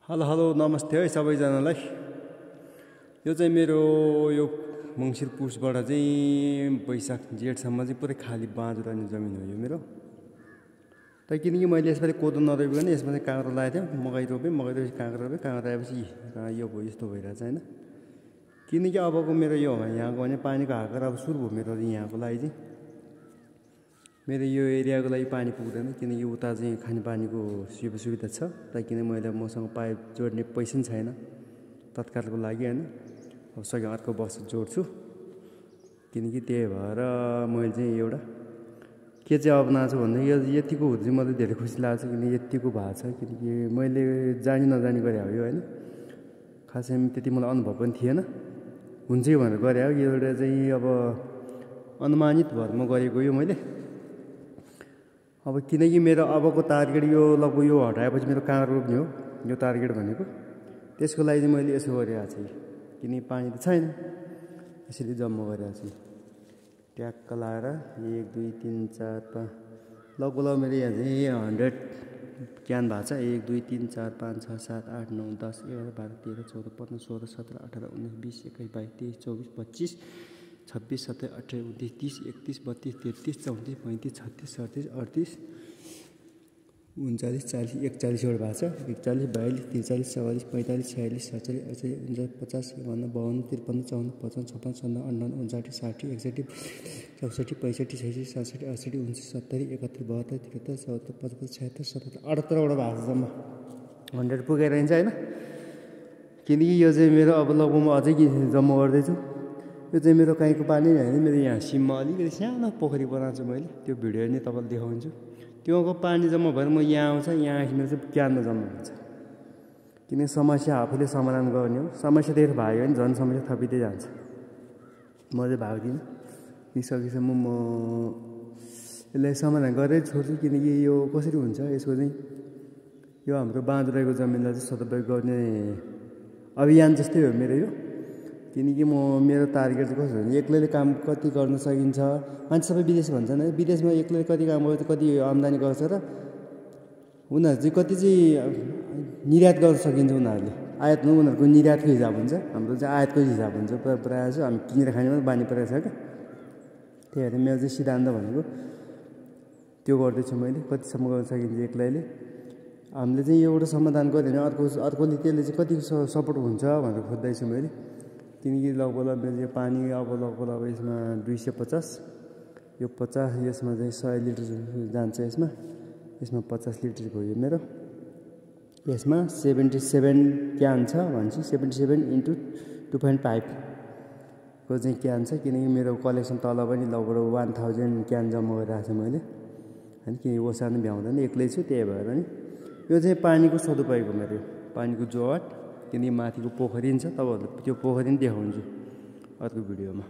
Hello hello नमस्ते है सबैजनालाई। यो चाहिँ मेरो यो मङ्सिर पुसबाट चाहिँ वैशाख जेठसम्म चाहिँ पुरै खाली बाँझो रहने जमिन हो यो मेरो। तर किनकि मैले यसपालि कोदो नरोपिकन यसमा चाहिँ काँक्रो लगाएको थिएँ, मकै रोपेपछि काँक्रो रोपेँ, काँक्रो आएपछि यो भयो यस्तो भइरहेछ हैन। किनकि अबको मेरो यो यहाँको भने पानीको हाकर अब सुरु भयो मेरो यहाँको लागि चाहिँ। मेरो यो एरियाको लागि पानी पुग्दैन किनकि उता चाहिँ खानेपानीको सुविधा छ। तर किन मैले मसँग पाइप जोड्ने पैसा पनि छैन तत्कालको लागि हैन। अब सके अर्को वर्ष जोड्छु किनकि त्यही भएर मैले चाहिँ एउटा के चाहिँ अपनाएको छु भन्दा यतिको हुँदा चाहिँ मलाई धेरै खुसी लाग्छ किनकि यतिको भएको छ। किनकि मैले जानी नजानी गरे हो यो हैन। खासै त्यति मलाई अनुभव पनि थिएन, हुन्छ भनेर गरे हो। यो एउटा चाहिँ अब अनुमानित भएर म गरेको यो मैले। अब किनकि मेरो अबको टार्गेट यो लगभग यो हटाएपछि मेरो काँक्रो रोप्ने हो यो टार्गेट भनेको। त्यसको लागि चाहिँ मैले यसो गरिरहेको छु किनकि पानी त छैन, यसरी जम्मा गरिरहेको छु ट्याक्क लाएर 1 2 3 4 5 लगभग मेरो यहाँ चाहिँ 100 क्यान भएको छ। 1 2 3 4 5 6 7 8 9 10 11 12 13 14 15 16 17 18 19 20 21 22 23 24 25 26 27 28 29 30 31 32 33 34 35 36 37 38 39 40 41 40 एउटा भएको छ। 41 42 43 44 45 46 47 48 49 50 51 52 53 54 55 56 57 58 59 60 61 64 65 66 67 68 69 70 71 72 73 74 75 76 77 78 वटा भएको छ जम्मा 100 पुगेर जान्छ हैन। किनकि यो चाहिँ मेरो अब लगभग म अझै जम्मा गर्दैछु। यो चाहिँ मेरो काहीँको पानी हैन, मेरो यहाँ सिममा अलिकति सानो पोखरी बनाएको छु मैले, त्यो भिडियो नै तपाईलाई देखाउँछु। त्योको पानी जम्मा भएर म यहाँ आउँछ, यहाँ आएपछि मेरो चाहिँ क्यानमा जम्मा हुन्छ। किनकि समस्या आफूले समाधान गर्ने हो, समस्या धेरै भयो भने झन् समस्या थपिँदै जान्छ। म चाहिँ भाग्दिनँ, सकेसम्म म यसलाई समाधान गरेरै छोड्छु। किनकि यो कसरी हुन्छ यसको चाहिँ यो हाम्रो बाँझो रहेको जमिनलाई चाहिँ सदुपयोग गर्ने अभियान जस्तै हो मेरो यो। किनकि मेरो टार्गेट चाहिँ कस्तो हुन्छ, एक्लैले काम कति गर्न सकिन्छ। मान्छे सबै विदेश भन्छन् है, विदेशमा एक्लैले कति काम गर्छ, कति आम्दानी गर्छ र उनीहरू चाहिँ कति चाहिँ निर्यात गर्न सकिन्छ। उनीहरूले आयात उनीहरूको निर्यातको हिसाब हुन्छ, हाम्रो चाहिँ आयातको हिसाब हुन्छ। प्रायः चाहिँ हामी किनेर खाने मात्रै बानी परेको छ क्या। त्यही भएर मेरो चाहिँ सिद्धान्त भनेको त्यो गर्दैछु मैले, कतिसम्म गर्न सकिन्छ एक्लैले। हामीले चाहिँ एउटा समाधान गऱ्यो भने अर्कोले त्यसले चाहिँ कति सपोर्ट हुन्छ भनेर खोज्दैछु मैले। किनकि लगभग मेरो पानी अब लगभग अब यसमा 250 यो 50 यसमा चाहिँ 100 लिटर जान्छ। यसमा 50 लिटर भयो मेरो। यसमा 77 क्यान छ भनेपछि 77 × 2.5 को चाहिँ क्यान छ। किनकि मेरो कलेक्सन तल पनि लगभग 1000 क्यान जम्मा गरिरहेको छु मैले हैन। किनकि ओसार्नु भ्याउँदैन, एक्लै छु, त्यही भएर नि यो चाहिँ पानीको सदुपयोग हो मेरो, पानीको जोगाड। किनकि माथिको पोखरी छ, तपाईँहरूले त्यो पोखरी पनि देखाउँछु अर्को भिडियोमा।